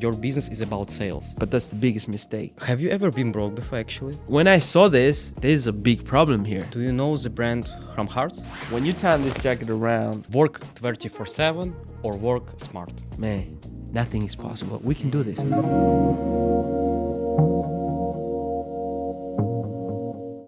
Your business is about sales. But that's the biggest mistake. Have you ever been broke before actually? When I saw this, there's a big problem here. Do you know the brand from heart? When you turn this jacket around, Work 24/7 or work smart? man, nothing is possible. We can do this.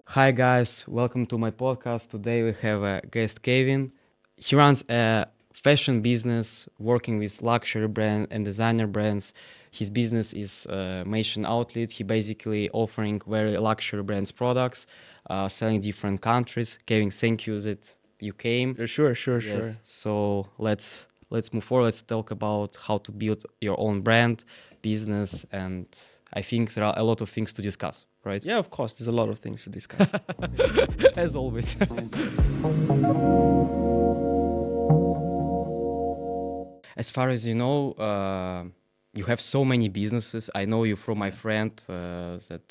Hi guys, welcome to my podcast. Today we have a guest, Kevin. He runs a fashion business working with luxury brand and designer brands. His business is Mation Outlet. He basically offering very luxury brands products, selling different countries. Kevin, thank you that you came. Sure. Yes. So let's move forward. Let's talk about how to build your own brand, business, and I think there are a lot of things to discuss, right? Yeah, of course, there's a lot of things to discuss. As always. As far as you know, you have so many businesses. I know you from my friend that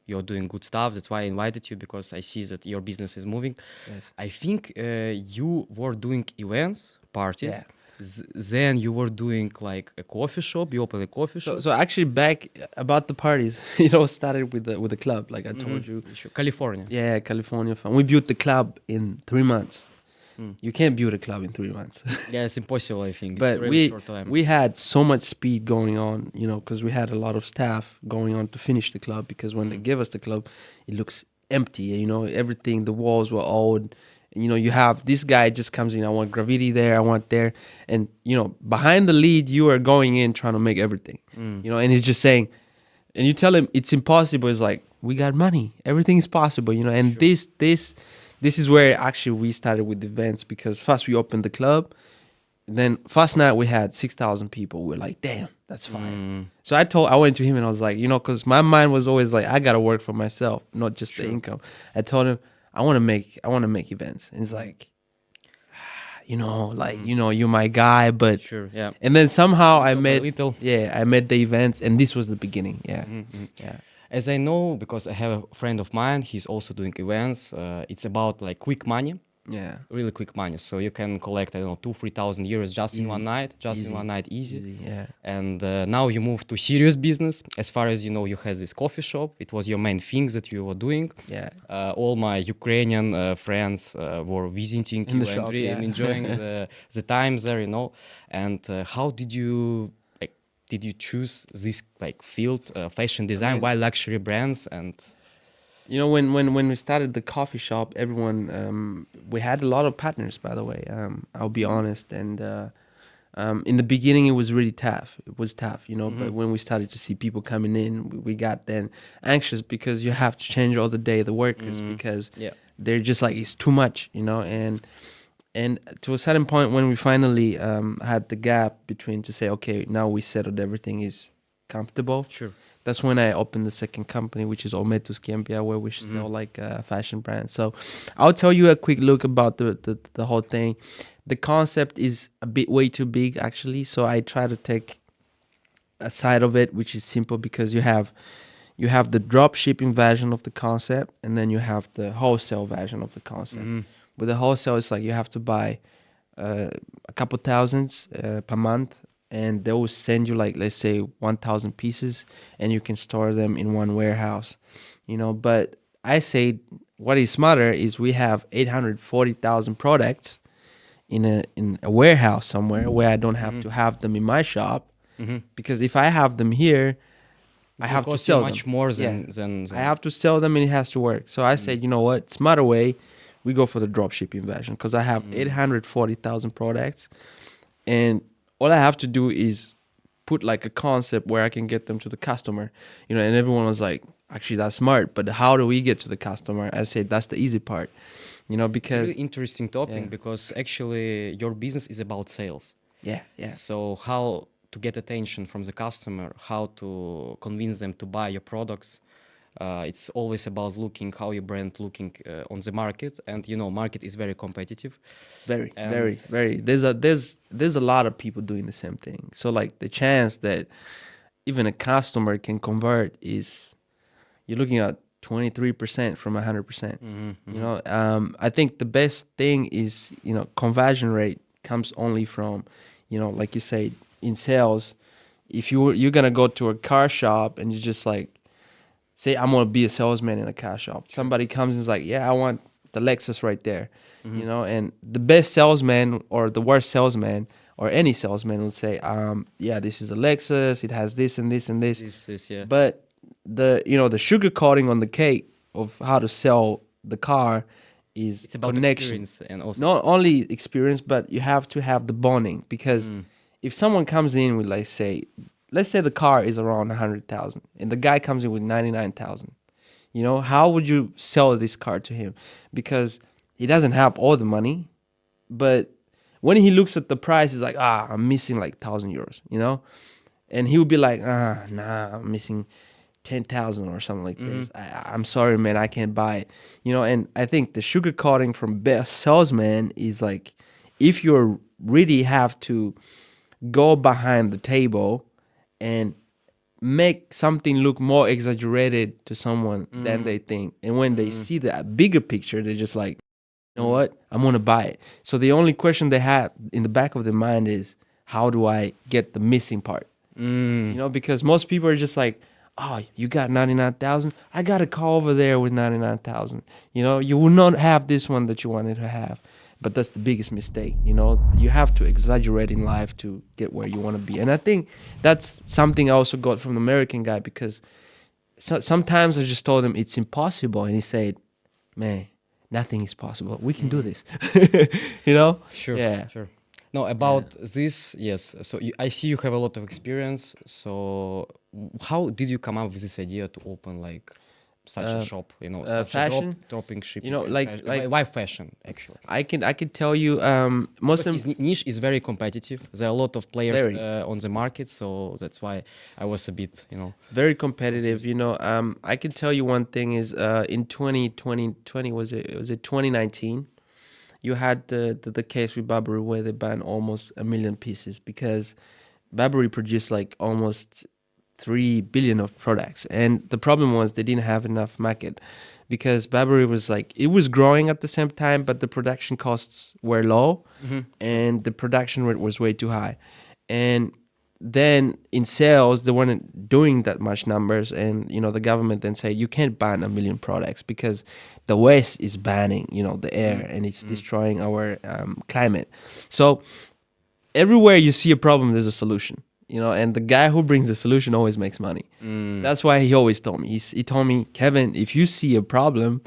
you're doing good stuff. That's why I invited you, because I see that your business is moving. Yes. I think you were doing events, parties. Yeah. Then you were doing like a coffee shop. You opened a coffee shop. So actually, back about the parties, started with the club, like I told you. Sure. California. Yeah, California fun. We built the club in 3 months. Mm. You can't build a club in 3 months. Yeah, it's impossible, I think. But it's really short time. we had so much speed going on, because we had a lot of staff going on to finish the club, because when they give us the club, it looks empty, everything, the walls were old. You have this guy just comes in, I want graffiti there, I want there. And, behind the lead, you are going in trying to make everything, and he's just saying, and you tell him it's impossible. It's like, we got money, everything is possible, and sure. This is where actually we started with events, because first we opened the club. Then first night we had 6,000 people. We were like, damn, that's fine. So I went to him and I was like, because my mind was always like, I gotta work for myself, not just Sure. the income. I told him, I want to make events. And it's like, you're my guy, but Sure, yeah. And then somehow Little by little. I made the events, and this was the beginning. Yeah, yeah. As I know, because I have a friend of mine, he's also doing events. It's about like quick money, Yeah. really quick money. So you can collect, I don't know, 2,000-3,000 euros just in Easy. one night, easy. Easy, yeah. And now you move to serious business. As far as you know, you had this coffee shop. It was your main thing that you were doing. Yeah. All my Ukrainian friends were visiting In you the shop, and enjoying the time there, And how did you choose this like field, fashion design, why luxury brands? And when we started the coffee shop, everyone we had a lot of partners, by the way. I'll be honest, and in the beginning it was really tough. It was tough, But when we started to see people coming in, we got then anxious, because you have to change all the day the workers, because they're just like, it's too much, And to a certain point, when we finally had the gap between to say, okay, now we settled, everything is comfortable. Sure. That's when I opened the second company, which is Ometus Gambia, where we sell like fashion brands. So I'll tell you a quick look about the whole thing. The concept is a bit way too big, actually. So I try to take a side of it, which is simple, because you have the drop shipping version of the concept, and then you have the wholesale version of the concept. With the wholesale, it's like you have to buy a couple thousands per month, and they will send you like, let's say 1,000 pieces, and you can store them in one warehouse, But I say what is smarter is we have 840,000 products in a warehouse somewhere, where I don't have to have them in my shop, because if I have them here, I have to sell them. Much more than I have to sell them, and it has to work. So I said, you know what, smarter way, we go for the drop shipping version, because I have 840,000 products, and all I have to do is put like a concept where I can get them to the customer, and everyone was like, actually that's smart, but how do we get to the customer? I said, that's the easy part, because it's a really interesting topic, Yeah. because actually your business is about sales. yeah. So how to get attention from the customer, how to convince them to buy your products. It's always about looking how your brand looking on the market, and market is very competitive. Very, And- very. There's a lot of people doing the same thing. So like the chance that even a customer can convert is, you're looking at 23% from 100%. I think the best thing is, conversion rate comes only from, like you say, in sales, if you're gonna go to a car shop and you just like say I'm gonna be a salesman in a car shop. Somebody comes and is like, yeah, I want the Lexus right there, you know. And the best salesman or the worst salesman or any salesman would say, yeah, this is a Lexus. It has this and this and this. This is, yeah. But the sugar coating on the cake of how to sell the car is It's about connection. experience and also Not only experience, but you have to have the bonding because if someone comes in with like say, let's say the car is around 100,000 and the guy comes in with 99,000, you know, how would you sell this car to him? Because he doesn't have all the money, but when he looks at the price, he's like, I'm missing like €1,000, you know, and he would be like, nah, I'm missing 10,000 or something like this. I'm sorry, man, I can't buy it, you know. And I think the sugar coating from best salesman is like, if you really have to go behind the table and make something look more exaggerated to someone than they think, and when they see the bigger picture, they're just like, you know what, I'm gonna buy it. So the only question they have in the back of their mind is, how do I get the missing part? You know, because most people are just like, oh, you got 99,000, I got a car over there with 99,000, you know, you will not have this one that you wanted to have. But that's the biggest mistake, you know. You have to exaggerate in life to get where you want to be. And I think that's something I also got from the American guy, because sometimes I just told him it's impossible, and he said, man, nothing is possible, we can do this. You know. sure, Yeah. sure. No, about this, yes. So I see you have a lot of experience. So how did you come up with this idea to open like such a shop? You know, such fashion? a dropping shipping. You know, and like- fashion. like- Why fashion actually? I can tell you most Because of his niche is very competitive. There are a lot of players Very. on the market, so that's why I was a bit, you know. very competitive, you know. I can tell you one thing is in 2020 was it 2019, you had the case with Burberry where they banned almost 1 million pieces because Burberry produced like almost 3 billion of products, and the problem was they didn't have enough market because Burberry was like, it was growing at the same time, but the production costs were low and the production rate was way too high. And then in sales they weren't doing that much numbers, and you know the government then say you can't ban 1 million products because the West is banning, you know, the air, and it's destroying our climate. So everywhere you see a problem, there's a solution, you know, and the guy who brings the solution always makes money. That's why he always told me, he told me, Kevin, if you see a problem,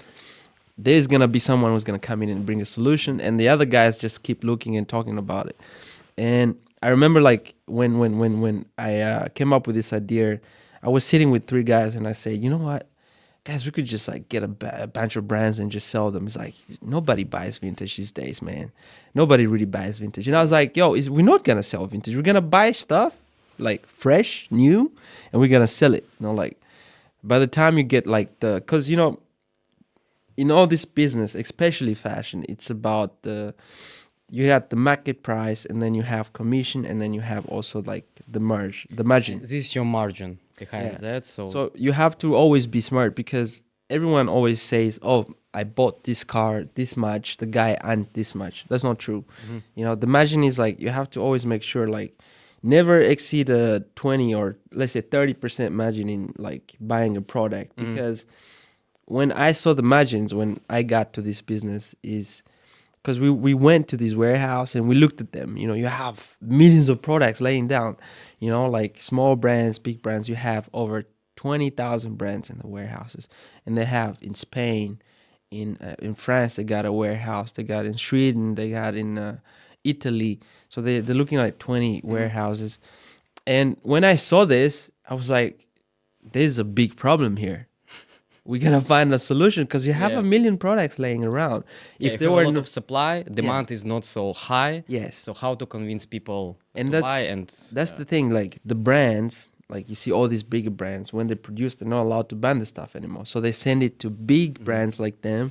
there's gonna be someone who's gonna come in and bring a solution, and the other guys just keep looking and talking about it. And I remember like when I came up with this idea, I was sitting with 3 guys and I say, you know what, guys, we could just like get a bunch of brands and just sell them. It's like, nobody buys vintage these days, man. Nobody really buys vintage. And I was like, yo, we're not gonna sell vintage. We're gonna buy stuff like fresh, new, and we're gonna sell it. You know, like by the time you get like because you know, in all this business, especially fashion, it's about you have the market price, and then you have commission, and then you have also like the margin. This is your margin behind Yeah. that. So, So you have to always be smart because everyone always says, "Oh, I bought this car this much, the guy earned this much." That's not true. You know, the margin is like, you have to always make sure like never exceed a 20 or let's say 30% margin in like buying a product, because when I saw the margins when I got to this business is because we went to this warehouse and we looked at them. You know, you have millions of products laying down, you know, like small brands, big brands. You have over 20,000 brands in the warehouses, and they have in Spain, in France, they got a warehouse. They got in Sweden, they got in Italy. So they're looking at 20 warehouses. And when I saw this, I was like, there's a big problem here. We gotta find a solution because you have Yeah. 1 million products laying around. if If there there were were a lot no, of supply, demand is not so high. yes, So how to convince people And to that's- buy? And that's the thing. Like the brands, like you see all these bigger brands, when they produce, they're not allowed to ban the stuff anymore. So they send it to big brands like them.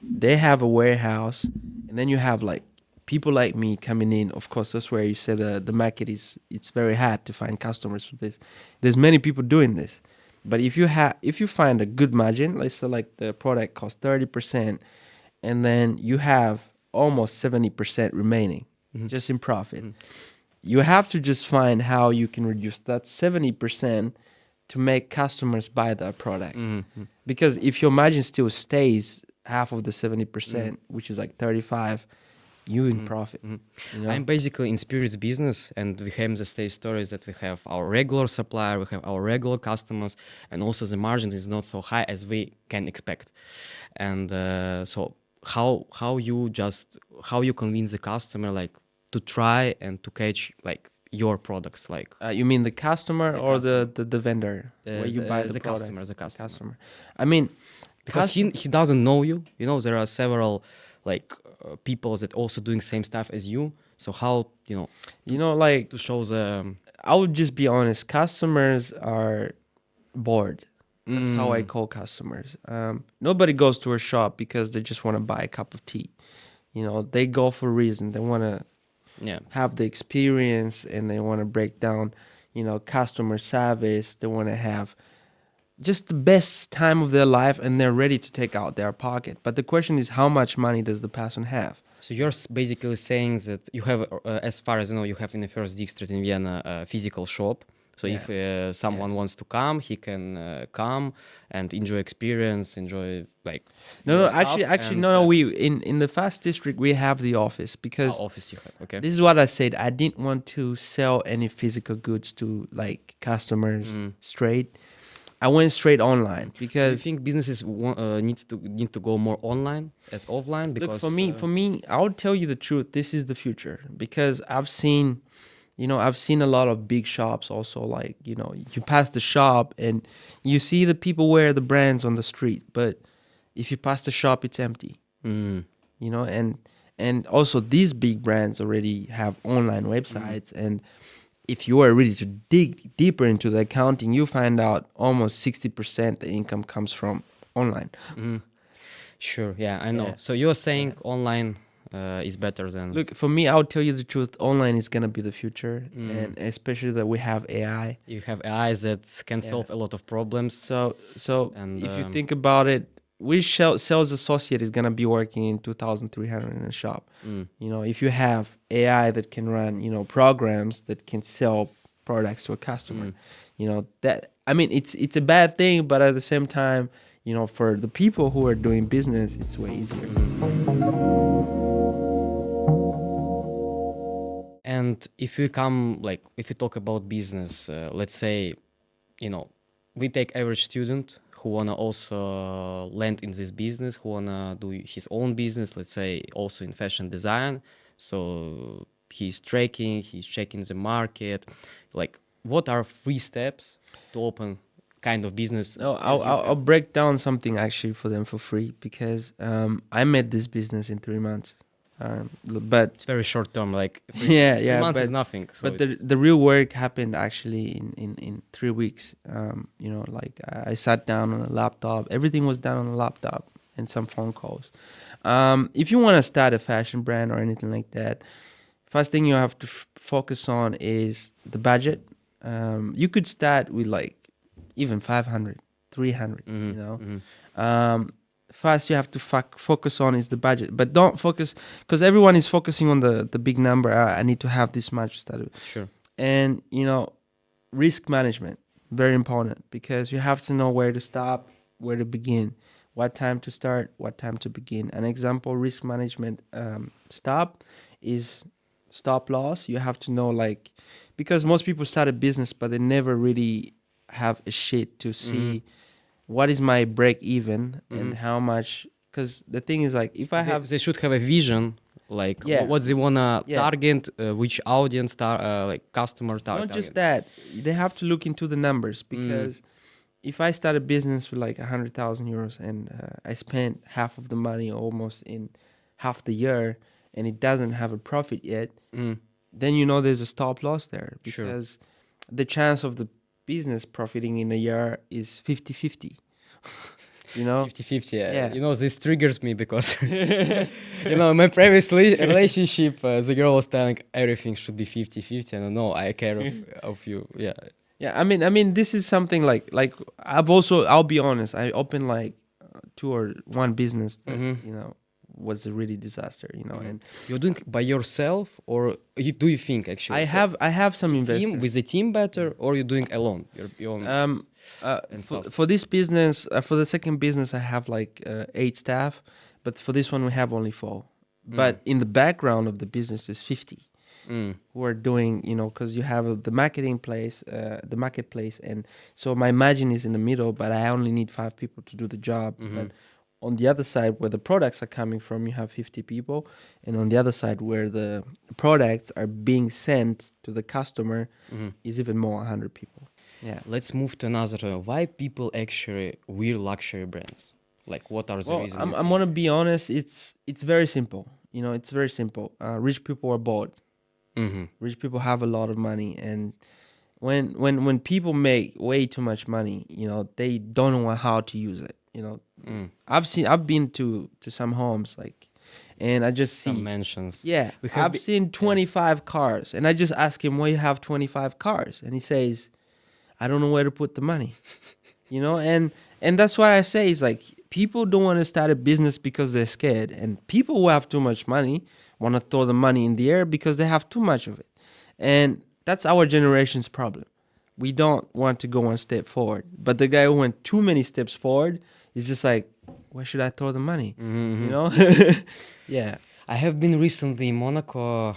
They have a warehouse, and then you have like people like me coming in. Of course, that's where you say the market is. It's very hard to find customers for this. There's many people doing this, but if you find a good margin, let's say like the product costs 30%, and then you have almost 70% remaining just in profit. you have to just find how you can reduce that 70% to make customers buy that product. Mm-hmm. Because if your margin still stays half of the 70%, which is like 35, you in profit. You know? I'm basically in spirits business, and we have the same stories that we have our regular supplier, we have our regular customers, and also the margin is not so high as we can expect. And so how you convince the customer like to try and to catch like your products, like You mean the customer The or customer. the vendor where you buy the product? The customer. I mean, Because he doesn't know you. You know, there are several like people that also doing same stuff as you. So how like to show the I would just be honest. Customers are bored. That's how I call customers. Nobody goes to a shop because they just want to buy a cup of tea. They go for a reason. They want to yeah. have the experience and they want to break down, customer service. They want to have just the best time of their life and they're ready to take out their pocket. But the question is, how much money does the person have? So you're basically saying that you have, as far as I know, you have in the first district in Vienna a physical shop. So Yeah. if someone Yes. wants to come, he can come and enjoy experience, enjoy like No, your no, stuff actually, and, no. We in the fast district we have the office because office you have. Okay. this is what I said. I didn't want to sell any physical goods to like customers straight. I went straight online Do you because think businesses need to go more online as offline? look, Because for me, I'll tell you the truth. This is the future because I've seen a lot of big shops also. Like, you pass the shop and you see the people wear the brands on the street, but if you pass the shop, it's empty. mm, And also these big brands already have online websites, and if you are ready to dig deeper into the accounting, you find out almost 60% the income comes from online. sure, yeah, I know. Yeah. So you're saying online is better than Look, for me, I'll tell you the truth. Online is gonna be the future, and especially that we have AI. you have AIs that can solve a lot of problems. So And, if you think about it, which sales associate is gonna be working in 2,300 in a shop? If you have AI that can run, programs that can sell products to a customer, that I mean, it's a bad thing, but at the same time, for the people who are doing business, it's way easier. And if you talk about business, let's say, we take average student who wanna also land in this business, who wanna do his own business, let's say also in fashion design. So he's checking the market. Like, what are 3 steps to open kind of business? No, as you I'll have? break down something actually for them for free because I made this business in 3 months. But It's very short term. Like yeah, 3 months is but nothing. So but the real work happened actually in 3 weeks. Like I sat down on a laptop. Everything was done on a laptop and some phone calls. If you want to start a fashion brand or anything like that, first thing you have to focus on is the budget. You could start with like even 500, 300, first you have to focus on is the budget, but don't focus because everyone is focusing on the big number. I need to have this much started. sure. And risk management, very important, because you have to know where to stop, where to begin, what time to start, what time to begin. An example risk management stop is stop loss. You have to know, like, because most people start a business but they never really have a sheet to see what is my break even and how much. Because the thing is, like, if I have They should have a vision, like Yeah. what they wanna Yeah. target, which audience, like customer target. not just that, they have to look into the numbers, because if I start a business with like 100,000 euros and I spent half of the money almost in half the year and it doesn't have a profit yet, then there's a stop loss there, Sure. because the chance of the business profiting in a year is 50-50. 50-50. Yeah. This triggers me because my previous relationship, the girl was telling everything should be 50-50, and no, I care of you. Yeah. Yeah, I mean, this is something like I'll be honest, I opened like 2 or 1 business that, was a really disaster, you know. And You're doing by yourself, or do you think actually? I have some Team investors. with a team better, or you're doing alone? Your own Um, and for stuff. for this business, for the second business, I have like 8 staff, but for this one we have only 4. But in the background of the business is 50 Mm. who are doing, you know, because you have the marketing place, the marketplace, and so my margin is in the middle, but I only need 5 people to do the job. But on the other side, where the products are coming from, you have 50 people, and on the other side, where the products are being sent to the customer, is even more 100 people. Yeah. Let's move to another. Why people actually wear luxury brands? Like, what are the Well, reasons? I'm gonna be honest. It's very simple. You know, it's very simple. Rich people are bored. Mm-hmm. Rich people have a lot of money, and when people make way too much money, you know, they don't know how to use it. You know, I've been to some homes like, and I just Some see, mentions. yeah, We have I've seen 25 cars, and I just ask him why you have 25 cars, and he says, I don't know where to put the money. You know, and that's why I say it's like people don't want to start a business because they're scared, and people who have too much money want to throw the money in the air because they have too much of it, and that's our generation's problem. We don't want to go one step forward, but the guy who went too many steps forward is just like, where should I throw the money? You know? Yeah. I have been recently in Monaco,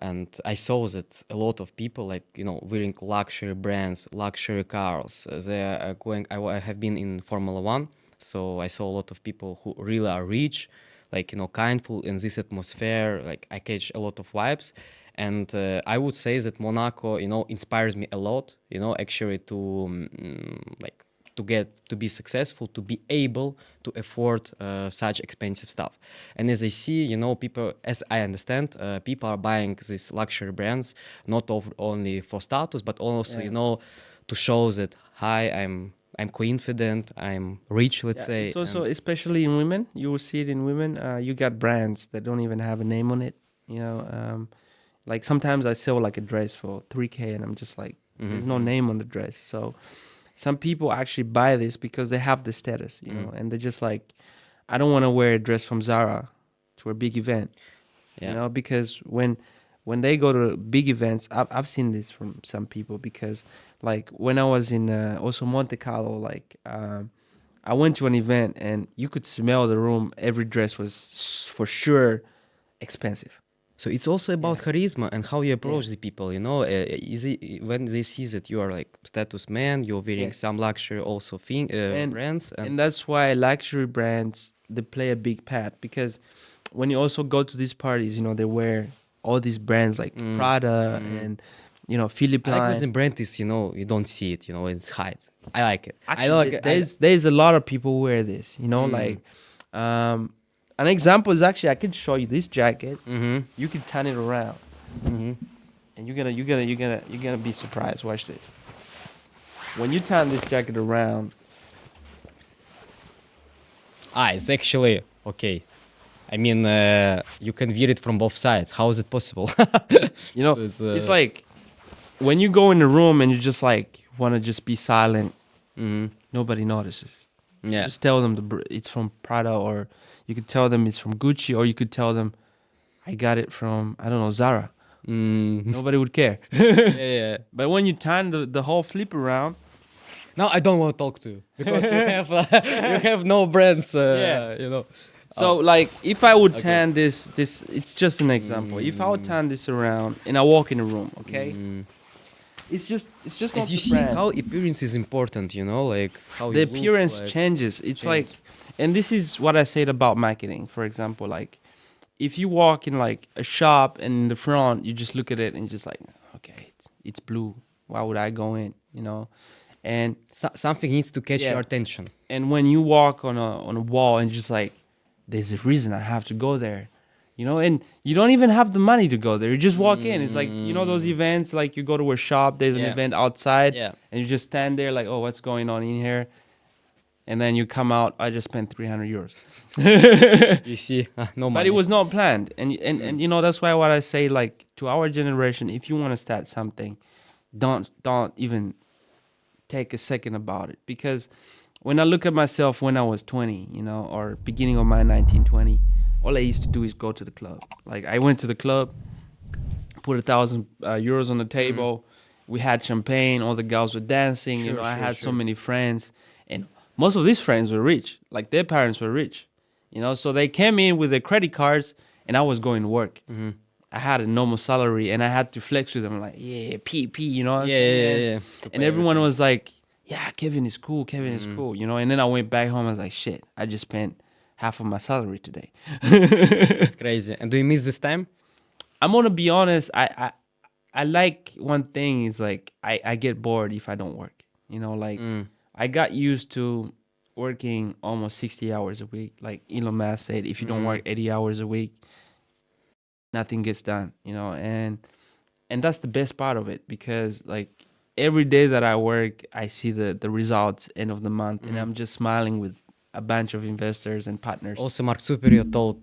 and I saw that a lot of people, like, wearing luxury brands, luxury cars. They are going. I have been in Formula One, so I saw a lot of people who really are rich, like, kindful in this atmosphere. Like, I catch a lot of vibes, and I would say that Monaco, inspires me a lot. Actually, to like, to get to be successful, to be able to afford such expensive stuff. And as I see, people, as I understand, people are buying these luxury brands not only for status, but also, Yeah. to show that, hi, I'm confident, I'm rich, let's Yeah, say. it's also And especially in women. You will see it in women. You got brands that don't even have a name on it. You know, like sometimes I sell like a dress for 3K, and I'm just like, there's no name on the dress. So some people actually buy this because they have the status, you know, and they're just like, I don't want to wear a dress from Zara to a big event, you yeah. know, because when they go to big events, I've seen this from some people because like when I was in also Monte Carlo, like I went to an event and you could smell the room. Every dress was for sure expensive. So it's also about Yeah. charisma and how you approach Yeah. the people, when they see that you are like status man, you're wearing Yes. some luxury also and brands, and and that's why luxury brands, they play a big part, because when you also go to these parties, you know, they wear all these brands like Prada and, you know, Philippe I like when Line. the brand is, you don't see it, it's hide. I like it. I Actually, like it. there's a lot of people who wear this, you know, like um an example is, actually I could show you this jacket. You can turn it around, and you're gonna be surprised. Watch this. When you turn this jacket around, It's actually okay. I mean, you can wear it from both sides. How is it possible? you know, So it's, it's like when you go in the room and you just like want to just be silent, nobody notices. yeah. Just tell them it's from Prada, or you could tell them it's from Gucci, or you could tell them I got it from, I don't know, Zara. Nobody would care. Yeah. But when you turn the whole flip around, Now I don't want to talk to you because you have you have no brands. Yeah. so like if I would turn this, it's just an example. If I would turn this around and I walk in a room, okay, it's just not As you the see, brand. how appearance is important, like how The you look appearance like. changes. It's change. like, and this is what I said about marketing. For example, like if you walk in like a shop and in the front, you just look at it and just like, okay, it's blue. Why would I go in? You know, and Something needs to catch Yeah. your attention. and when you walk on a wall and just like, there's a reason I have to go there. You know, and you don't even have the money to go there. You just walk in. It's like, you know, those events, like you go to a shop, there's an Yeah. event outside, Yeah. and you just stand there like, oh, what's going on in here? And then you come out, I just spent 300 euros. You see, no But money. it was not planned. And you know, that's why what I say, like, to our generation, if you want to start something, don't even take a second about it. Because when I look at myself when I was 20, you know, or beginning of my 1920, all I used to do is go to the club. Like I went to the club, put 1,000 euros on the table. We had champagne. All the girls were dancing. You Sure, know, I sure, had so sure. many friends, and most of these friends were rich. Like their parents were rich. You know, so they came in with their credit cards, and I was going to work. Mm-hmm. I had a normal salary, and I had to flex with them, like, yeah, P, you know what I'm Yeah, yeah, saying? yeah, yeah. To And pay everyone everything. was like, yeah, Kevin is cool, Kevin is cool, you know. And then I went back home. I was like, shit, I just spent half of my salary today. Crazy. And do you miss this time? I'm gonna be honest. I like one thing is like I get bored if I don't work. You know, like Mm. I got used to working almost 60 hours a week. Like Elon Musk said, if you don't work 80 hours a week, nothing gets done. You know, and that's the best part of it because like every day that I work, I see the results end of the month, and I'm just smiling with a bunch of investors and partners. Also, Mark Superior told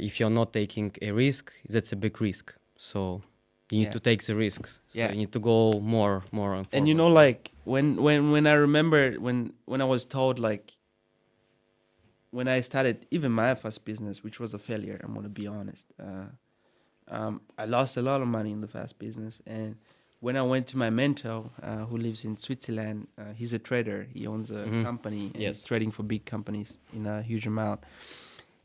if you're not taking a risk, that's a big risk. So you need Yeah. to take the risks. So Yeah. you need to go more on And you forward. know, like when I remember when I was told like when I started even my first business, which was a failure, I'm gonna be honest. I lost a lot of money in the first business, and when I went to my mentor, who lives in Switzerland, he's a trader. He owns a company, and he's Yes. trading for big companies in a huge amount.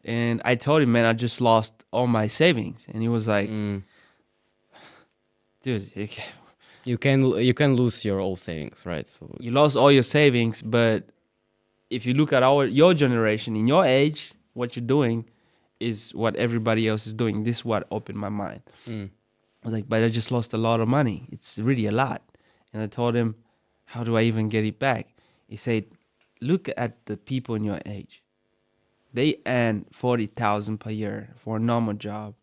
And I told him, man, I just lost all my savings, and he was like, dude, You can lose your old savings, right? So you lost all your savings, but if you look at your generation in your age, what you're doing is what everybody else is doing. This is what opened my mind. I was like, but I just lost a lot of money. It's really a lot. And I told him, how do I even get it back? He said, look at the people in your age. They earn 40,000 per year for a normal job.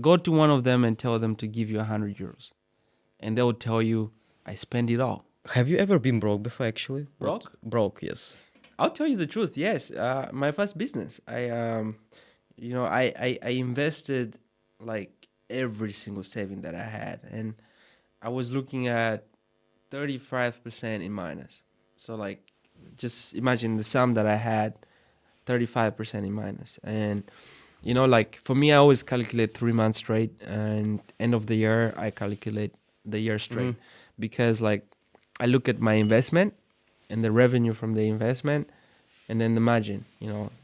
Go to one of them and tell them to give you 100 euros. And they will tell you, I spend it all. have you ever been broke before? Actually, Broke? Broke, yes. I'll tell you the truth. Yes, my first business. I invested like every single saving that I had, and I was looking at 35% in minus. So like, just imagine the sum that I had, 35% in minus, and like for me, I always calculate 3 months straight, and end of the year I calculate the year straight, because like I look at my investment and the revenue from the investment, and then the margin,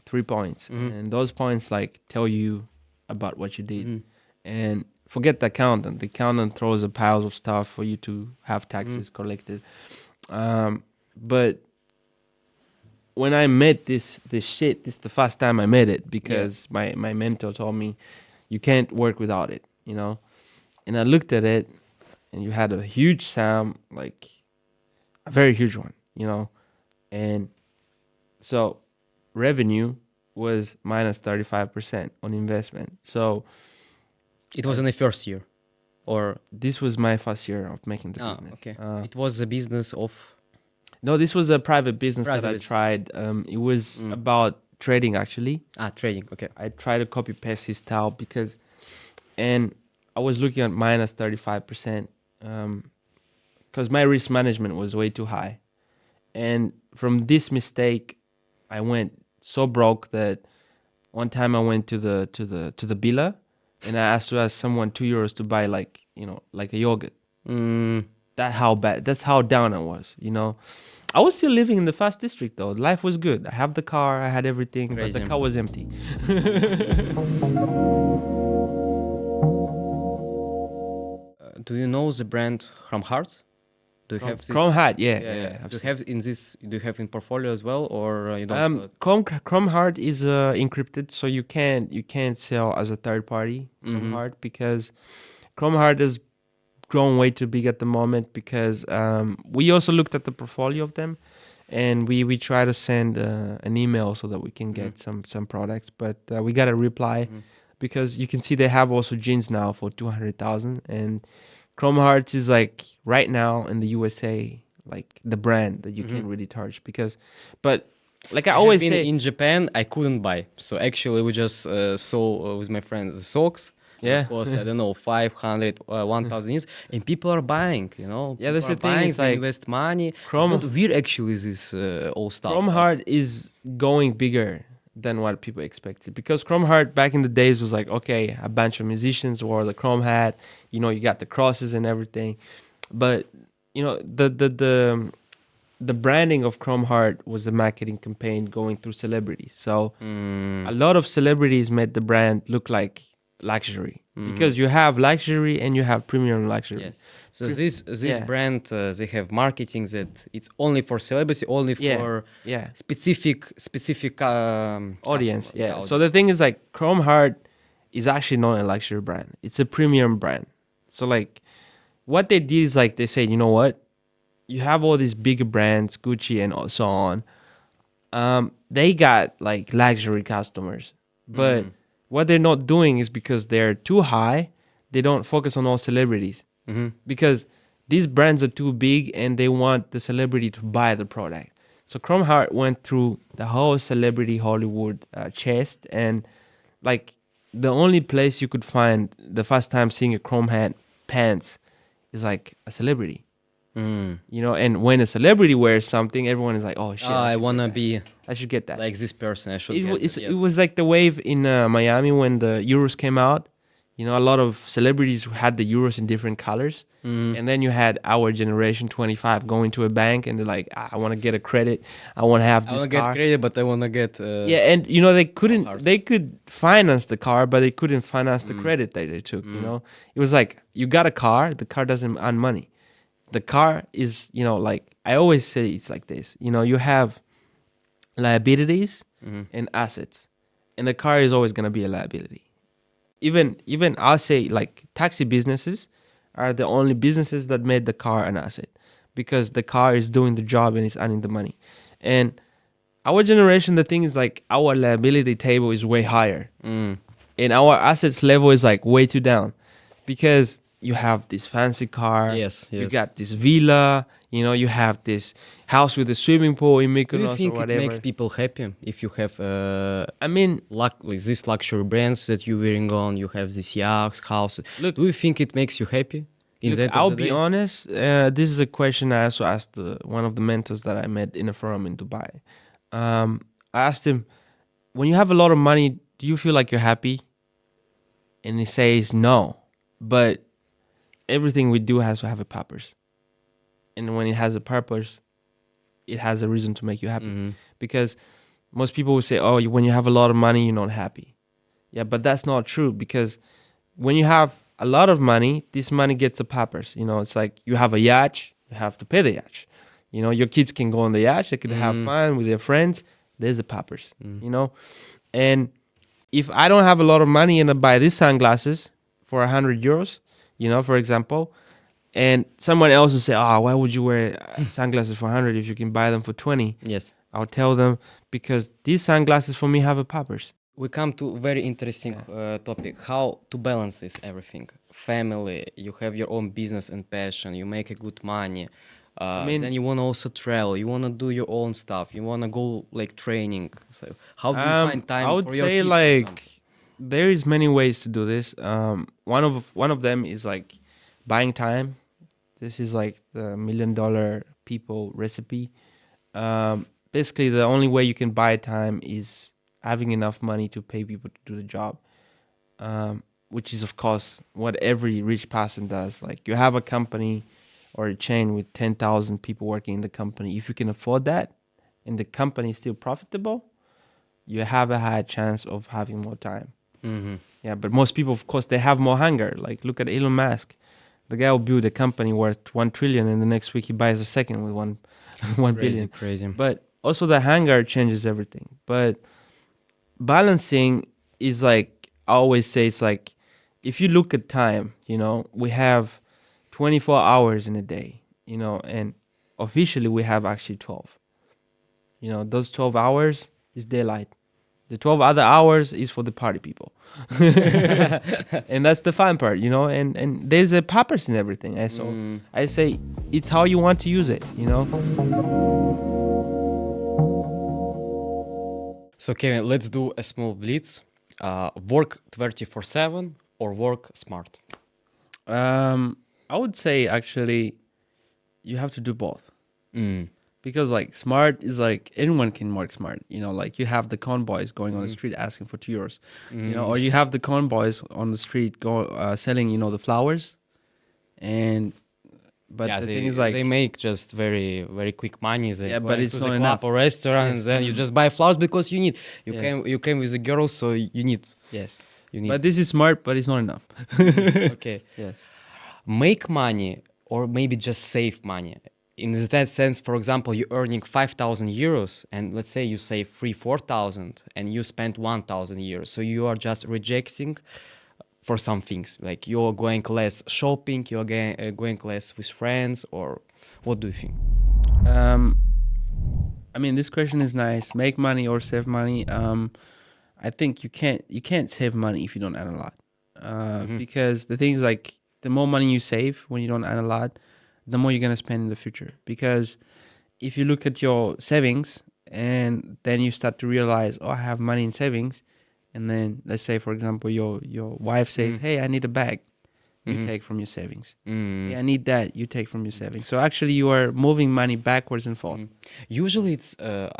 3 points, and those points like tell you about what you did. And forget the accountant. The accountant throws a pile of stuff for you to have taxes collected. But when I met this shit, this is the first time I met it, because my mentor told me you can't work without it, and I looked at it, and you had a huge sum, like a very huge one, and so revenue was minus 35% on investment. So It was in the first year, or this was my first year of making the business. okay. It was a business of No, this was a private business Private that I business. tried. It was about trading, actually. trading. Okay. I tried to copy paste his style and I was looking at minus 35%, because my risk management was way too high. And from this mistake, I went so broke that one time I went to the Billa, and I asked someone 2 euros to buy like a yogurt. That's how down I was. I was still living in the fast district though. Life was good. I have the car, I had everything, but Crazy. the car was empty. Do you know the brand Chrome Heart? Do you have this? Chrome hat, yeah. Do you have in this? Do you have in portfolio as well, or you don't? Sell it? Chrome Heart is encrypted, so you can't sell as a third party Chrome Heart, because Chrome Heart has grown way too big at the moment, because we also looked at the portfolio of them, and we try to send an email so that we can get some products, but we got a reply, because you can see they have also jeans now for 200,000, and Chrome Hearts is like right now in the USA like the brand that you can really charge, but like I have always been say, in Japan, I couldn't buy. So actually, we just saw with my friends the socks. Yeah. It cost, I don't know, 500, 1,000 years, and people are buying. Yeah, that's people the thing, are buying, it's they like invest money. Chrome- It's not weird actually. This all stuff. Chrome but- Heart is going bigger than what people expected. Because Chrome Heart back in the days was like, okay, a bunch of musicians wore the Chrome hat. You got the crosses and everything. But the branding of Chrome Heart was a marketing campaign going through celebrities. So a lot of celebrities made the brand look like luxury, because you have luxury and you have premium luxury. Yes. So this Yeah. brand, they have marketing that it's only for celebrity, only Yeah, for yeah. specific Audience, customer. yeah. So the thing is, like, Chrome Heart is actually not a luxury brand. It's a premium brand. So like what they did is, like, they said, you know what? You have all these bigger brands, Gucci and so on. They got like luxury customers, but what they're not doing is, because they're too high, they don't focus on all celebrities, because these brands are too big and they want the celebrity to buy the product. So Chrome Heart went through the whole celebrity Hollywood chest, and like the only place you could find the first time seeing a Chrome hat pants is like a celebrity. And when a celebrity wears something, everyone is like, "Oh shit, I should wanna get that. be I should get that." like this person. I should It, get wa- it. it Yes. was like the wave in Miami when the Euros came out. A lot of celebrities who had the Euros in different colors. And then you had our generation 25 going to a bank and they're like, I want to get a credit. I want to have I this wanna get car. credit, but I wanna get Yeah, and cars. they could finance the car, but they couldn't finance the credit that they took. It was like, you got a car, the car doesn't earn money. The car is, like, I always say it's like this. You have liabilities and assets, and the car is always going to be a liability. Even I'll say, like, taxi businesses are the only businesses that made the car an asset, because the car is doing the job and it's earning the money. And our generation, the thing is, like, our liability table is way higher and our assets level is like way too down, because you have this fancy car, Yes, you yes. got this villa, you have this house with a swimming pool in Do you Mykonos or think it whatever. makes people happy if you have I mean, like these luxury brands that you're wearing on? You have these yachts, houses. Look- Do you think it makes you happy? In the look, end of I'll the be day? honest. This is a question I also asked one of the mentors that I met in a forum in Dubai. I asked him, when you have a lot of money, do you feel like you're happy? And he says no, but everything we do has to have a purpose. And when it has a purpose, it has a reason to make you happy. Because most people will say, oh, when you have a lot of money, you're not happy. Yeah, but that's not true, because when you have a lot of money, this money gets a purpose. It's like you have a yacht, you have to pay the yacht. Your kids can go on the yacht, they could have fun with their friends. There's a purpose, And if I don't have a lot of money and I buy these sunglasses for 100 euros, for example, and someone else will say, oh, why would you wear sunglasses for 100 if you can buy them for 20? Yes. I'll tell them, because these sunglasses for me have a purpose. We come to a very interesting topic: how to balance this everything. Family, you have your own business and passion. You make a good money. Then you want to also travel. You want to do your own stuff. You want to go like training. So how do you find time I would for your say, kids, for example? like, there is many ways to do this. One of them is like buying time. This is like the $1 million people recipe. Basically, the only way you can buy time is having enough money to pay people to do the job, which is, of course, what every rich person does. Like, you have a company or a chain with 10,000 people working in the company. If you can afford that and the company is still profitable, you have a higher chance of having more time. Yeah, but most people, of course, they have more hunger. Like, look at Elon Musk. The guy will build a company worth 1 trillion, and the next week he buys a second with 1 billion. Crazy. But also the hunger changes everything. But balancing is, like, I always say, it's like, if you look at time, we have 24 hours in a day, and officially we have actually 12. Those 12 hours is daylight. The 12 other hours is for the party people. And that's the fun part, and there's a purpose in everything. So I say it's how you want to use it. So Kevin, let's do a small blitz. Work 24/7 or work smart? I would say, actually, you have to do both. because like smart is like anyone can work smart. You know, like you have the con boys going on the street asking for €2, you know, or you have the con boys on the street selling, you know, the flowers. And but Yeah, the thing is they like, make just very very quick money. They yeah, but going to it's the not club enough. or restaurant, and Yes. then you just buy flowers because you need. Yes. You came with a girl, so you need Yes. you need. But this is smart, but it's not enough. Okay, Yes. make money or maybe just save money. In that sense, for example, you're earning 5,000 euros, and let's say you save 4,000, and you spend 1,000 euros. So you are just rejecting for some things, like you're going less shopping, you're going less with friends, or what do you think? Um, I mean, this question is nice. Make money or save money. I think you can't save money if you don't earn a lot. Because the thing is like, the more money you save when you don't earn a lot, the more you're gonna spend in the future. Because if you look at your savings and then you start to realize, oh, I have money in savings, and then let's say, for example, your wife says, hey, I need a bag, you take from your savings. Hey, I need that, you take from your savings. So actually you are moving money backwards and forth. Usually it's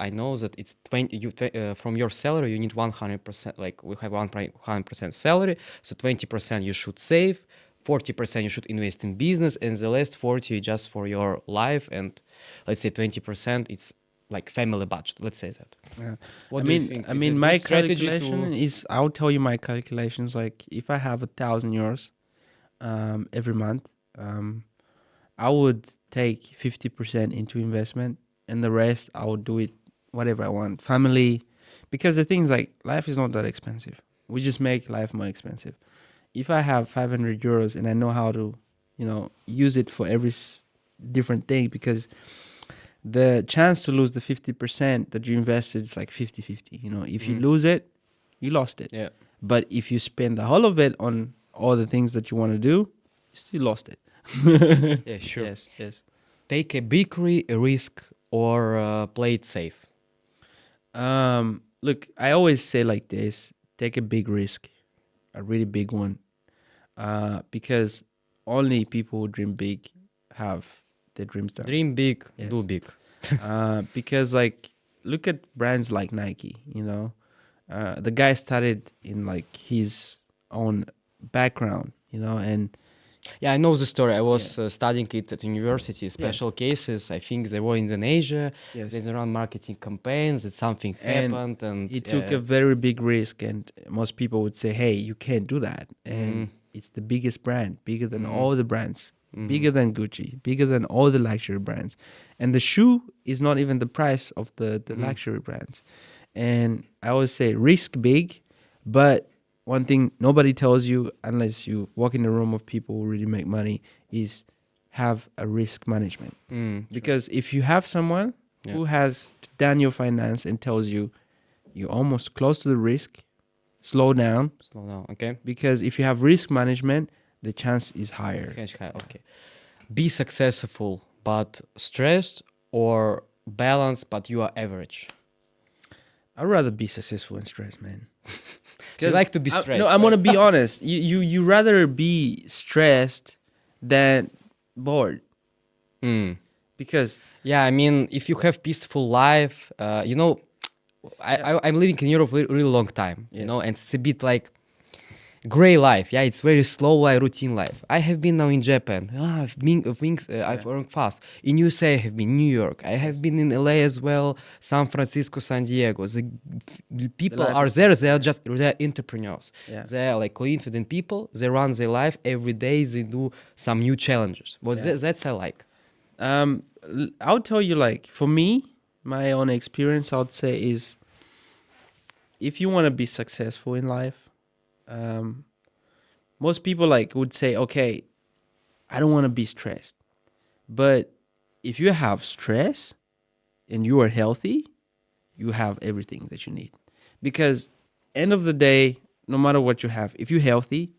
I know that it's 20 from your salary you need 100%, like we have 100% salary, so 20% you should save, 40% you should invest in business, and the last 40 just for your life, and let's say 20% it's like family budget, let's say that. Yeah. What I do you mean, think? I Is it mean, a my good strategy calculation to is, I'll tell you my calculations. Like, if I have €1,000 every month, I would take 50% into investment, and the rest I would do it whatever I want, family, because the things like, life is not that expensive. We just make life more expensive. If I have €500 and I know how to, you know, use it for every different thing, because the chance to lose the 50% that you invested is like 50-50. You know, if you lose it, you lost it. yeah. But if you spend the whole of it on all the things that you want to do, you still lost it. Yeah, sure. Yes, yes. Take a big risk or play it safe. Look, I always say like this: take a big risk, a really big one, because only people who dream big have their dreams done. Dream big, do Yes. big. Because like, look at brands like Nike. You know, the guy started in like his own background. You know, and Yeah, I know the story. I was studying it at university. Special yes, cases. I think they were in Indonesia. yes, They run marketing campaigns. That something and happened, and he took a very big risk, and most people would say, hey, you can't do that. And it's the biggest brand, bigger than all the brands, bigger than Gucci, bigger than all the luxury brands. And the shoe is not even the price of the luxury brands. And I always say, risk big, but one thing nobody tells you unless you walk in a room of people who really make money is have a risk management. Because if you have someone who has done your finance and tells you you're almost close to the risk, slow down. slow down. Okay. Because if you have risk management, the chance is higher. Okay. Be successful but stressed, or balanced but you are average. I'd rather be successful and stressed, man. So you like to be stressed? No, I'm gonna be honest. You rather be stressed than bored. Because Yeah, I mean, if you have peaceful life, you know, I'm living in Europe really long time, you know, and it's a bit like gray life. Yeah, it's very slow, like routine life. I have been now in Japan. I've earned fast. In USA, I have been New York. I have been in LA as well, San Francisco, San Diego. The people life are is there. They're entrepreneurs. Yeah. They're like confident people. They run their life every day. They do some new challenges. That's I like. I'll tell you, like, for me, my own experience, I would say, is if you want to be successful in life, most people like would say, okay, I don't want to be stressed. But if you have stress and you are healthy, you have everything that you need. Because end of the day, no matter what you have, if you're healthy,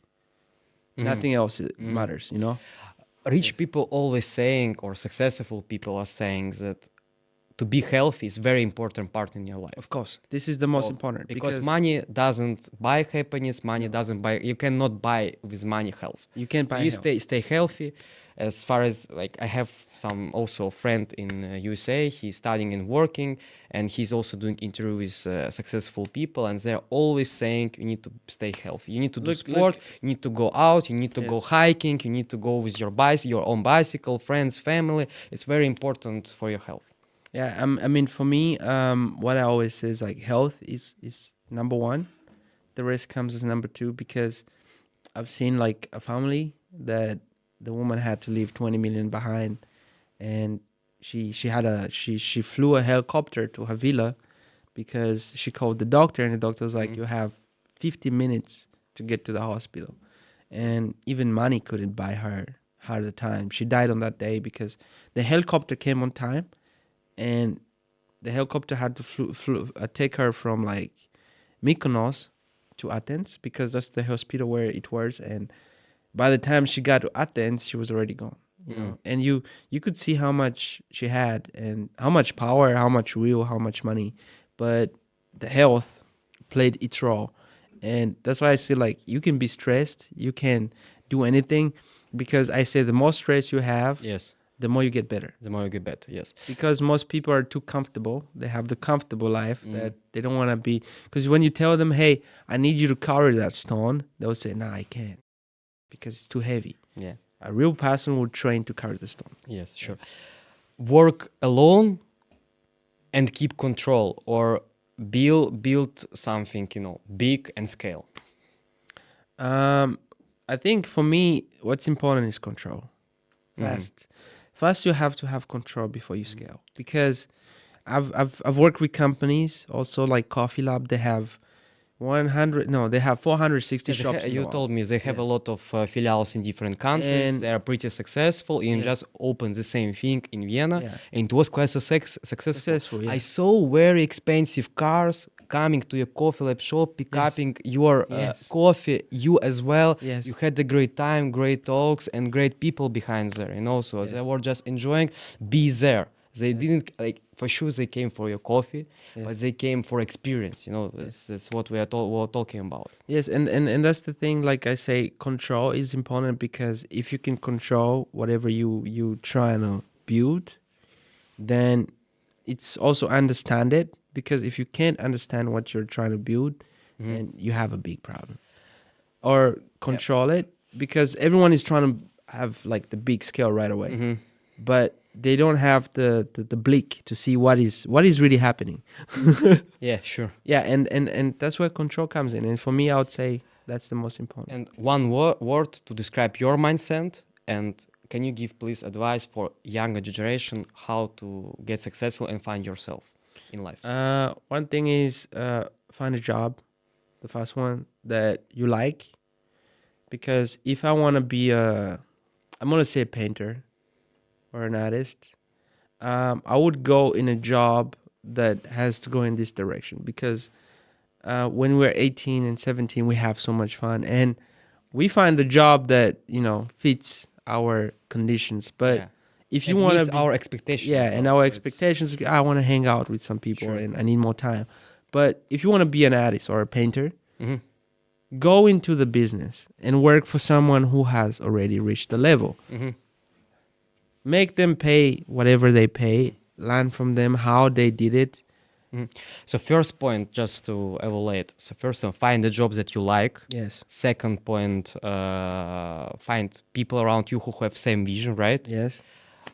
nothing else matters, you know? Rich people always saying, or successful people are saying, that to be healthy is very important part in your life. Of course, this is the most So, important. because money doesn't buy happiness. Money doesn't buy. You cannot buy with money health. you can't So buy you health. stay healthy, as far as like I have some also friend in USA. He's studying and working, and he's also doing interviews with successful people, and they're always saying you need to stay healthy, you need to do sport, you need to go out, you need to go hiking, you need to go with your own bicycle, friends, family. It's very important for your health. Yeah, I mean, for me, what I always say is like health is number one. The rest comes as number two, because I've seen like a family that the woman had to leave 20 million behind, and she flew a helicopter to her villa because she called the doctor, and the doctor was like, you have 50 minutes to get to the hospital, and even money couldn't buy her the time. She died on that day because the helicopter came on time, and the helicopter had to take her from like Mykonos to Athens, because that's the hospital where it was. And by the time she got to Athens, she was already gone. You know, and you could see how much she had, and how much power, how much will, how much money, but the health played its role. And that's why I say like you can be stressed, you can do anything, because I say the more stress you have, Yes, the more you get better. the more you get better. Yes, Because most people are too comfortable. They have the comfortable life that they don't want to be. Because when you tell them, hey, I need you to carry that stone, they'll say, nah, I can't, because it's too heavy. yeah, A real person will train to carry the stone. yes, sure. Work alone and keep control, or build something, big and scale. I think for me, what's important is control. First, you have to have control before you scale. Because I've worked with companies also like Coffee Lab. They have 460 Yeah, shops in the you world. told me they have a Yes. lot of filials in different countries. And They are pretty successful. And Yes. just opened the same thing in Vienna, Yeah. and it was quite successful. Successful, yeah. I saw very expensive cars coming to your coffee lab shop, picking your Yes. coffee. You as well. Yes. You had a great time, great talks, and great people behind there. So they Yes. were just enjoying be there. They didn't like, for sure they came for your coffee, but they came for experience. That's what we were talking about. Yes, and that's the thing. Like I say, control is important, because if you can control whatever you trying to build, then it's also understand it. Because if you can't understand what you're trying to build, then you have a big problem. Or control it, because everyone is trying to have like the big scale right away, but they don't have the blick to see what is really happening. Yeah, sure. Yeah, and that's where control comes in. And for me, I would say that's the most important. And one word to describe your mindset. And can you give, please, advice for younger generation how to get successful and find yourself in life? One thing is find a job, the first one that you like. Because if I want to be I'm gonna say a painter or an artist, I would go in a job that has to go in this direction. Because when we're 18 and 17, we have so much fun, and we find the job that fits our conditions. But Yeah. if you It want meets to our expectations. yeah, as and well, our so it's- expectations, I want to hang out with some people, Sure. and I need more time. But if you want to be an artist or a painter, Mhm. go into the business and work for someone who has already reached the level. Mhm. Make them pay whatever they pay, learn from them how they did it. So first point, just to evaluate. So first, find the jobs that you like. Yes. Second point, find people around you who have same vision, right? Yes.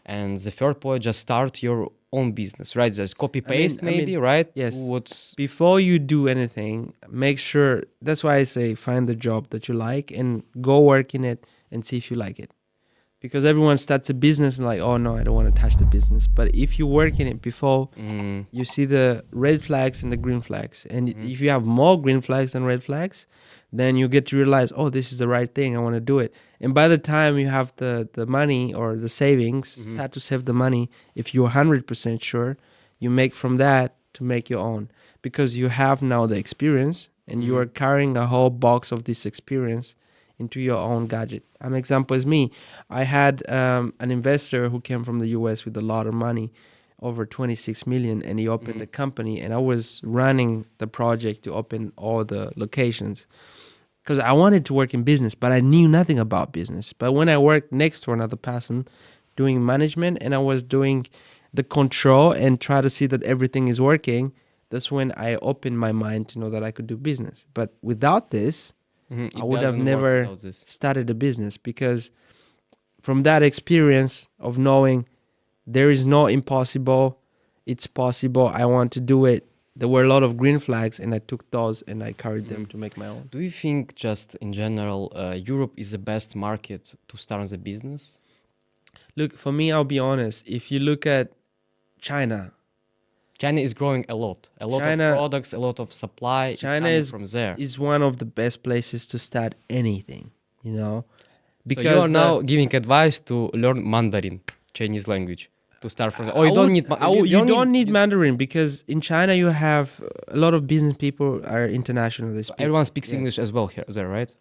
And the third point, just start your own business, right? Just copy paste, maybe, right? Yes. What? Before you do anything, make sure. That's why I say find the job that you like and go work in it and see if you like it. Because everyone starts a business and like, oh no, I don't want to touch the business. But if you work in it before, you see the red flags and the green flags. And if you have more green flags than red flags, then you get to realize, oh, this is the right thing. I want to do it. And by the time you have the money or the savings, start to save the money. If you're 100% sure, you make from that to make your own. Because you have now the experience and you are carrying a whole box of this experience into your own gadget. An example is me. I had an investor who came from the US with a lot of money, over 26 million, and he opened a company, and I was running the project to open all the locations. because I wanted to work in business, but I knew nothing about business. But when I worked next to another person doing management and I was doing the control and try to see that everything is working, that's when I opened my mind to know that I could do business. But without this, I It would have doesn't work never without this. started a business, because from that experience of knowing there is no impossible, it's possible, I want to do it. There were a lot of green flags, and I took those and I carried them to make my own. Do you think, just in general, Europe is the best market to start the business? Look, for me, I'll be honest. If you look at China, China is growing a lot China- of products, a lot of supply is China coming is from there. is one of the best places to start anything, you know, So you are now giving advice to learn Mandarin, Chinese language, to start from. Or you don't need. you don't need Mandarin, because in China you have a lot of business people are internationally speaking. Everyone speaks Yes. English as well here, there, right?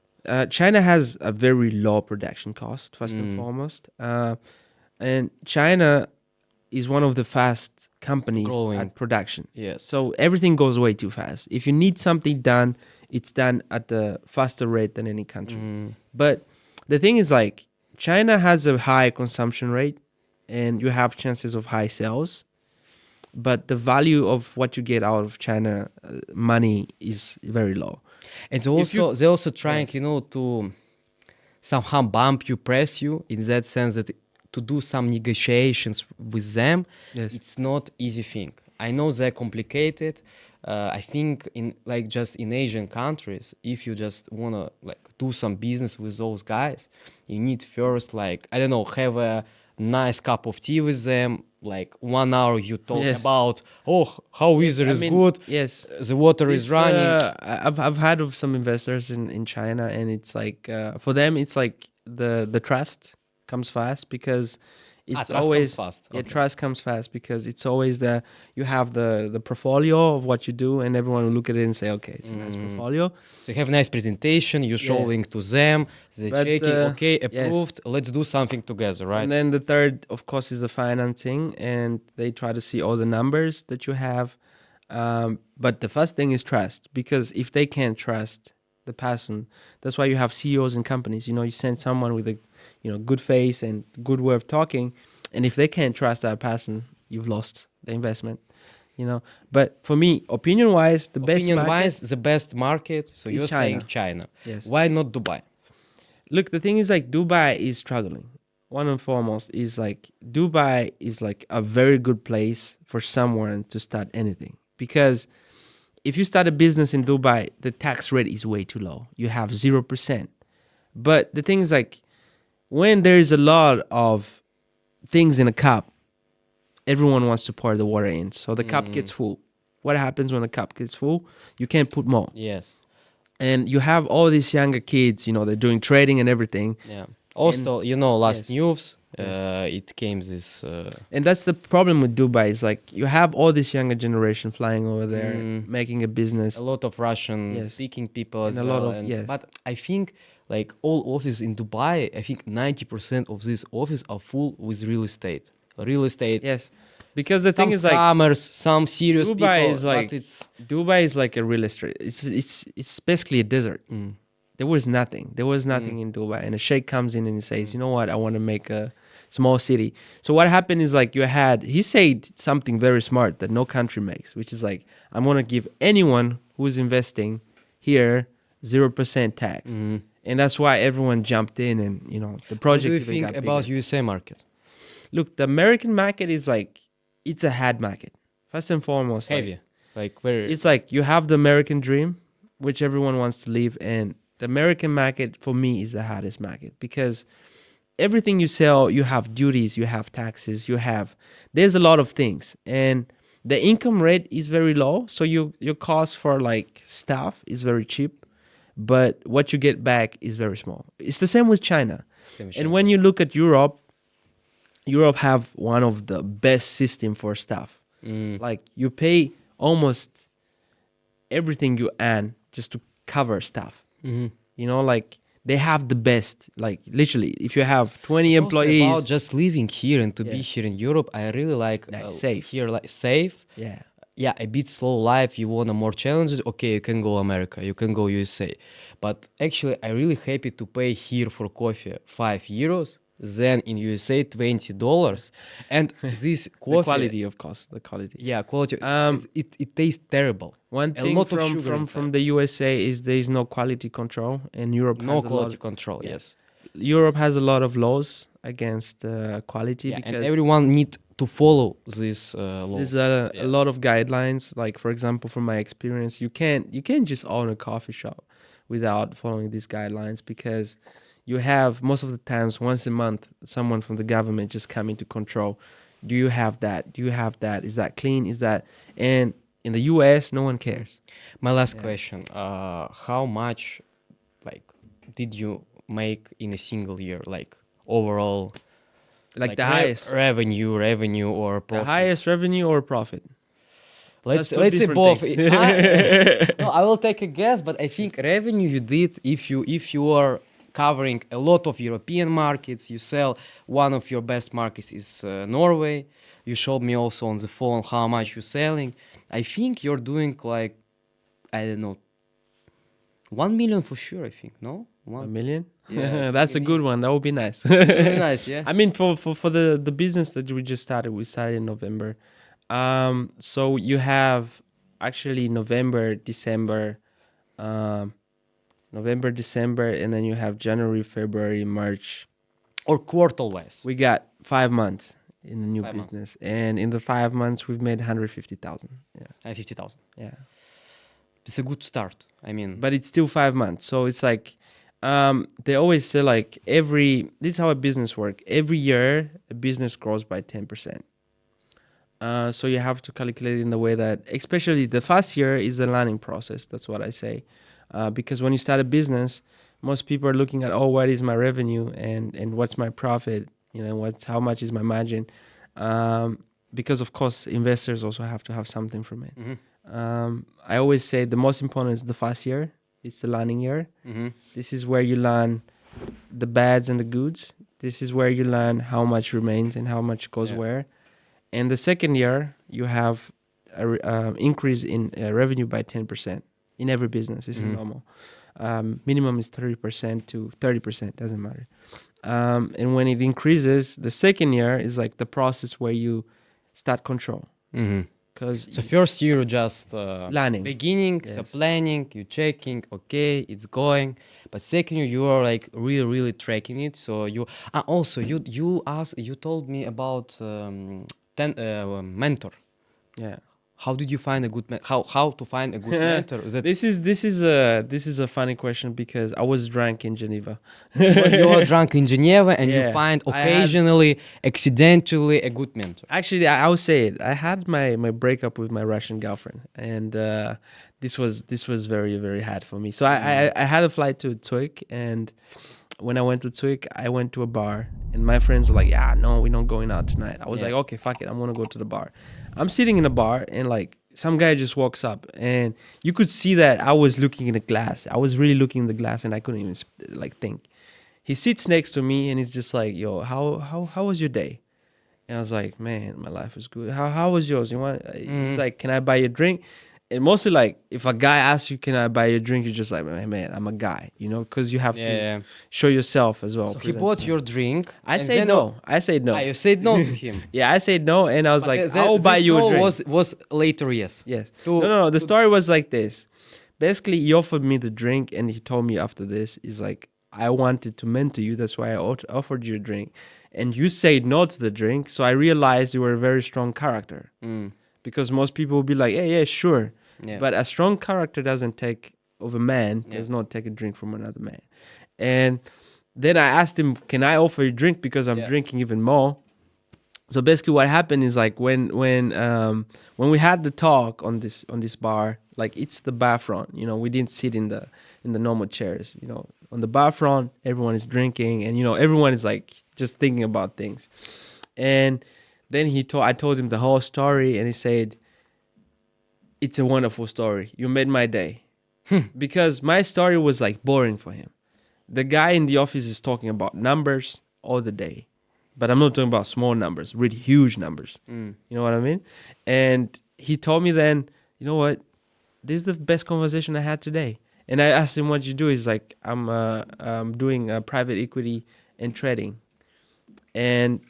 China has a very low production cost, first and foremost, and China is one of the fast companies Growing. at production. Yes. So everything goes way too fast. If you need something done, it's done at a faster rate than any country. But the thing is, like, China has a high consumption rate and you have chances of high sales. But the value of what you get out of China, money, is very low. And you- they're also trying, Yes. to somehow bump you, press you, in that sense that to do some negotiations with them, Yes. it's not easy thing. I know they're complicated. I think just in Asian countries, if you just wanna do some business with those guys, you need first have a nice cup of tea with them. Like 1 hour you talk Yes. about how weather is good, Yes. the water is running. I've had of some investors in China, and it's like for them it's like the trust comes fast, because it's trust comes always fast. Yeah, Okay. trust comes fast, because it's always you have the portfolio of what you do, and everyone will look at it and say, okay, it's a nice portfolio. So you have a nice presentation, you're showing to them, they But, checking, okay, yes. approved, let's do something together, right? And then the third, of course, is the financing, and they try to see all the numbers that you have. But the first thing is trust, because if they can't trust the person, that's why you have CEOs in companies. You send someone with a good face and good way of talking, and if they can't trust that person, you've lost the investment. But for me, opinion-wise, the best market. Opinion-wise, the best market, so is you're China. saying China. Yes. Why not Dubai? Look, the thing is, like, Dubai is struggling. One and foremost is like Dubai is like a very good place for someone to start anything, because if you start a business in Dubai, the tax rate is way too low. You have 0%. But the thing is, like, when there is a lot of things in a cup, everyone wants to pour the water in, so the cup gets full. What happens when the cup gets full? You can't put more. Yes. And you have all these younger kids, they're doing trading and everything. Yeah. Also, last yes. news, Yes. it came this. And that's the problem with Dubai, is like you have all this younger generation flying over there, making a business. A lot of Russian Yes. speaking people as And a well. lot of- yes. But I think all offices in Dubai, I think 90% of these offices are full with real estate. Real estate. Yes. Because the Some thing is, like, scammers, some serious Dubai people. is like but it's Dubai is like a real estate. It's basically a desert. There was nothing. There was nothing in Dubai, and a sheikh comes in and he says, "You know what? I want to make a small city." So what happened is, like, he said something very smart that no country makes, which is like, "I'm gonna give anyone who's investing here 0% tax," and that's why everyone jumped in, and the what project do you even think got about bigger. USA market? Look, the American market is like, it's a hard market. First and foremost, like, Heavy. Very. it's like you have the American dream, which everyone wants to live, and the American market for me is the hardest market, because everything you sell, you have duties, you have taxes, there's a lot of things, and the income rate is very low, so your cost for like stuff is very cheap, but what you get back is very small. It's the same with China. And when you look at Europe have one of the best system for stuff. Like, you pay almost everything you earn just to cover stuff. Like, they have the best. Like, literally, if you have 20 employees, about just living here and to be here in Europe, I really like safe. here, like safe. Yeah. yeah, a bit slow life, you want a more challenges, okay, you can go America, you can go USA. But actually, I really happy to pay here for coffee 5 euros, then in USA $20, and this The coffee, quality, of course, the quality. yeah, quality, Um, it tastes terrible. One A thing lot of from sugar inside. the USA is there is no quality control, and Europe No has a quality lot. control, Yeah, yes. Europe has a lot of laws against quality Yeah, and because everyone need to follow these there's laws. a Yeah. lot of guidelines. Like for example, from my experience, you can't just own a coffee shop without following these guidelines because you have most of the times once a month someone from the government just coming to control. Do you have that? Do you have that? Is that clean? Is that and in the US, no one Mhm. cares. My last Yeah. question, how much like did you make in a single year, like overall, Like like revenue or the profit? highest revenue or profit. That's two Let's say different both. things. No, I will take a guess, but I think revenue you did if you are covering a lot of European markets, you sell one of your best markets is Norway. You showed me also on the phone how much you're selling. I think you're doing like, I don't know, 1 million for sure. I think no A one. million? Yeah, I think That's a a good million. one. That would be nice. Very nice. Yeah. I mean, for the business that we just started, we started in November. So you have actually um, November, December, and then you have January, February, March. Or quarter wise. We got 5 months in the new 5 months. business, and in the 5 months, we've made 150,000. Yeah, 50,000. yeah. It's a good start. I mean. But it's still 5 months. So it's like they always say like this is how a business work. Every year a business grows by 10%. So you have to calculate in the way that, especially the first year is the learning process. That's what I say, because when you start a business, most people are looking at, oh, what is my revenue and what's my profit? You know, what's how much is my margin? Because of course investors also have to have something from it. Mhm. I always say the most important is the first year. It's the learning year. Mhm. This is where you learn the bads and the goods. This is where you learn how much remains and how much goes Yeah. where. And the second year, you have an increase in revenue by 10% in every business. This is Mhm. normal. Minimum is 30% to 30%, doesn't matter. And when it increases, the second year is like the process where you start control. Mhm. Because So first year just learning. beginning, so Yes. planning, you checking, okay, it's going. But second year you are like really tracking it. So you also you told me about mentor. Yeah. How did you find a good how to find a good mentor? Is that This is a funny question because I was drunk in Geneva. because you are drunk in Geneva and you Yeah, find I had occasionally, accidentally a good mentor? actually I would say it. I had my breakup with my Russian girlfriend, and this was very hard for me. So I had a flight to Zurich, and when I went to Zurich, I went to a bar, and my friends were like, "Yeah, no, we're not going out tonight." I was Yeah. like, "Okay, fuck it, I'm gonna go to the bar." I'm sitting in a bar, and like some guy just walks up, and you could see that I was looking in the glass. I was really looking in the glass, and I couldn't even like think. He sits next to me, and he's just like, "Yo, how was your day?" And I was like, "Man, my life is good. How was yours? You want?" He's Mhm. like, "Can I buy you a drink?" And mostly like, if a guy asks you, "Can I buy you a drink?" You're just like, "Man, I'm a guy," you know, because you have Yeah, to yeah. show yourself as well. So he Present bought yourself. your drink, I and said then no. I said no. you said no to him. Yeah, I said no, and I was But like, "I'll buy this you a no drink." was later, yes. Yes. To, No. The to story was like this. Basically, he offered me the drink, and he told me after this, he's like, "I wanted to mentor you. That's why I offered you a drink, and you said no to the drink. So I realized you were a very strong character." Mm, Because most people will be like, yeah, sure. yeah, But a strong character doesn't take of a man, yeah, does not take a drink from another man. And then I asked him, can I offer you a drink because I'm yeah. drinking even more? So basically what happened is like when we had the talk on this bar, like it's the bar front, you know, we didn't sit in the normal chairs, you know. On the bar front, everyone is drinking and you know, everyone is like just thinking about things. And then I told him the whole story, and he said, "It's a wonderful story. You made my day." Because my story was like boring for him. The guy in the office is talking about numbers all the day, but I'm not talking about small numbers, really huge numbers. Mm, You know what I mean? And he told me then, you know what? This is the best conversation I had today. And I asked him what you do. He's like, I'm doing private equity and trading. And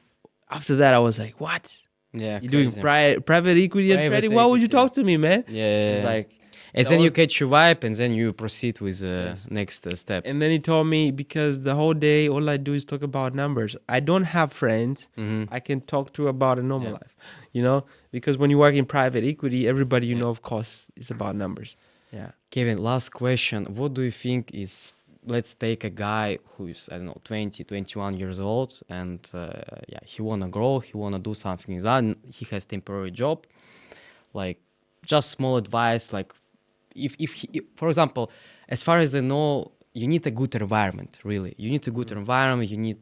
after that, I was like, what? Yeah, You're doing crazy. Private equity and Private trading? Why would you equity. talk to me, man? Yeah. It's like, And that then you was- catch your vibe, and then you proceed with the Yes. next steps. and then he told me, because the whole day, all I do is talk about numbers. I don't have friends Mhm. I can talk to about a normal Yeah. life, you know? Because when you work in private equity, everybody you Yeah. know, of course, is about numbers. Yeah. Kevin, last question. What do you think is, let's take a guy who is, I don't know, 20, 21 years old, and yeah, he wanna grow, he wanna do something, he has temporary job, like just small advice, like for example, as far as I know, you need a good environment, really. You need a good environment, you need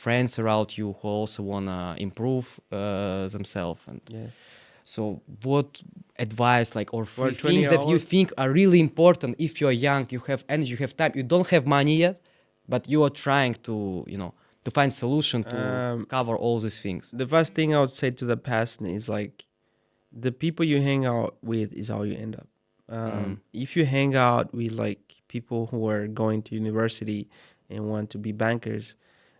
friends around you who also wanna improve themselves. And Yeah. so what advice, like, or For three 20 things that you hours? think are really important if you're young, you have energy, you have time, you don't have money yet, but you are trying to, to find solution to cover all these things. The first thing I would say to the person is like, the people you hang out with is how you end up. If you hang out with like people who are going to university and want to be bankers,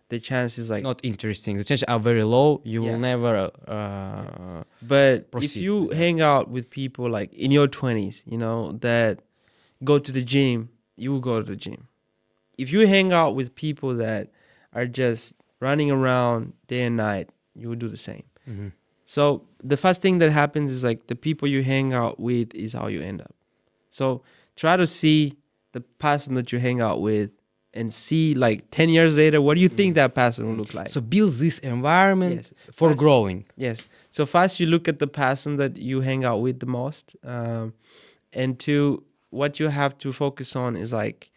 the chance is like, Not interesting. The chances are very low. You Yeah. will never but if proceed you with that. hang out with people like in your 20s, that go to the gym, you will go to the gym. If you hang out with people that are just running around day and night, you will do the same. Mhm. So the first thing that happens is like the people you hang out with is how you end up. So try to see the person that you hang out with and see like 10 years later, what do you think that person will look like? So build this environment Yes. for First- growing. Yes. So first you look at the person that you hang out with the most. And two, what you have to focus on is like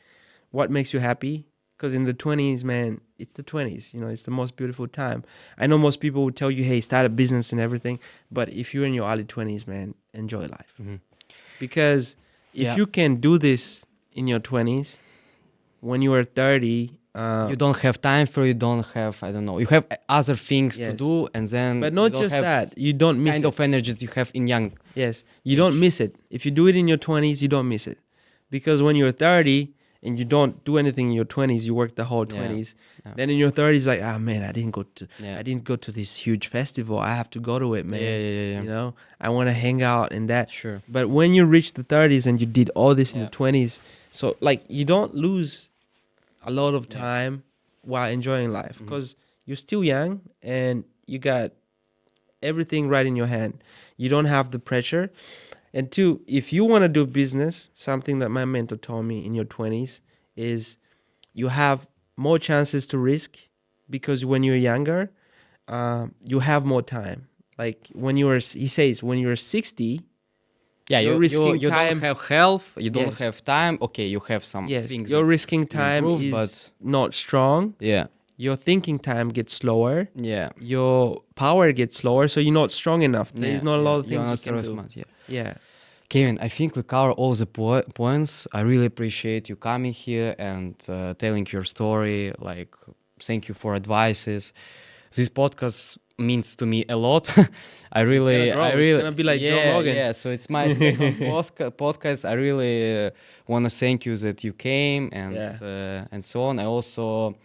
what makes you happy. Because in the 20s, man, it's the 20s. It's the most beautiful time. I know most people would tell you, hey, start a business and everything. But if you're in your early 20s, man, enjoy life. Mhm. Because if Yeah. you can do this in your 20s, when you are 30, You don't have time for, you don't have, I don't know, you have other things to Yes. do, and then but you not don't just have that, you don't miss kind it. of energies you have in young. Yes, you don't miss it. If you do it in your 20s, you don't miss it. Because when you're 30 and you don't do anything in your 20s, you work the whole 20s. Yeah. Then in your 30s, like, ah, man, I didn't go to this huge festival. I have to go to it, man. Yeah. I want to hang out and that. Sure. But when you reach the 30s and you did all this in Yeah. the 20s, so like you don't lose a lot of Yeah. time while enjoying life because you're still young and you got everything right in your hand. You don't have the pressure. And two, if you want to do business, something that my mentor told me in your 20s is you have more chances to risk because when you're younger, you have more time. Like he says, when you're 60, Yeah, you're risking you time. don't have health, you don't Yes. have time. Okay, you have some Yes, things. your that risking you time improve, is not strong. yeah, Your thinking time gets slower. yeah. Your power gets slower, so you're not strong enough. There's not a lot of You're things you not can strong do. enough, yeah. Yeah. Kevin, I think we cover all the points. I really appreciate you coming here and telling your story. Like, thank you for advices. This podcast means to me a lot. It's gonna be like Joe Rogan. Yeah. So it's my second podcast. I really want to thank you that you came and so on. I also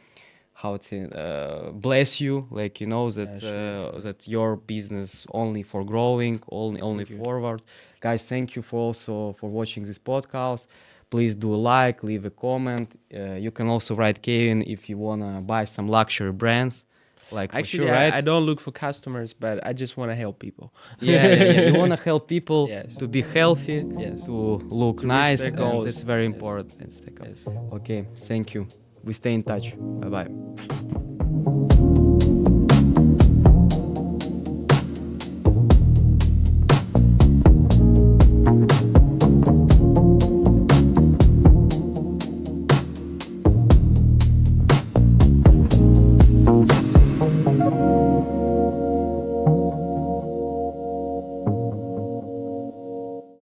bless you, like that sure. that your business only for growing, only Thank you. forward. Guys, thank you for watching this podcast. Please do a like, leave a comment. You can also write Kevin if you wanna buy some luxury brands, like for Actually, sure, right? I don't look for customers, but I just want to help people. Yeah. You wanna help people Yes. to be healthy, Yes. to look To reach nice, their and goals. that's very Yes. important. It's the goal. Yes. Okay, thank you. We stay in touch. Bye bye.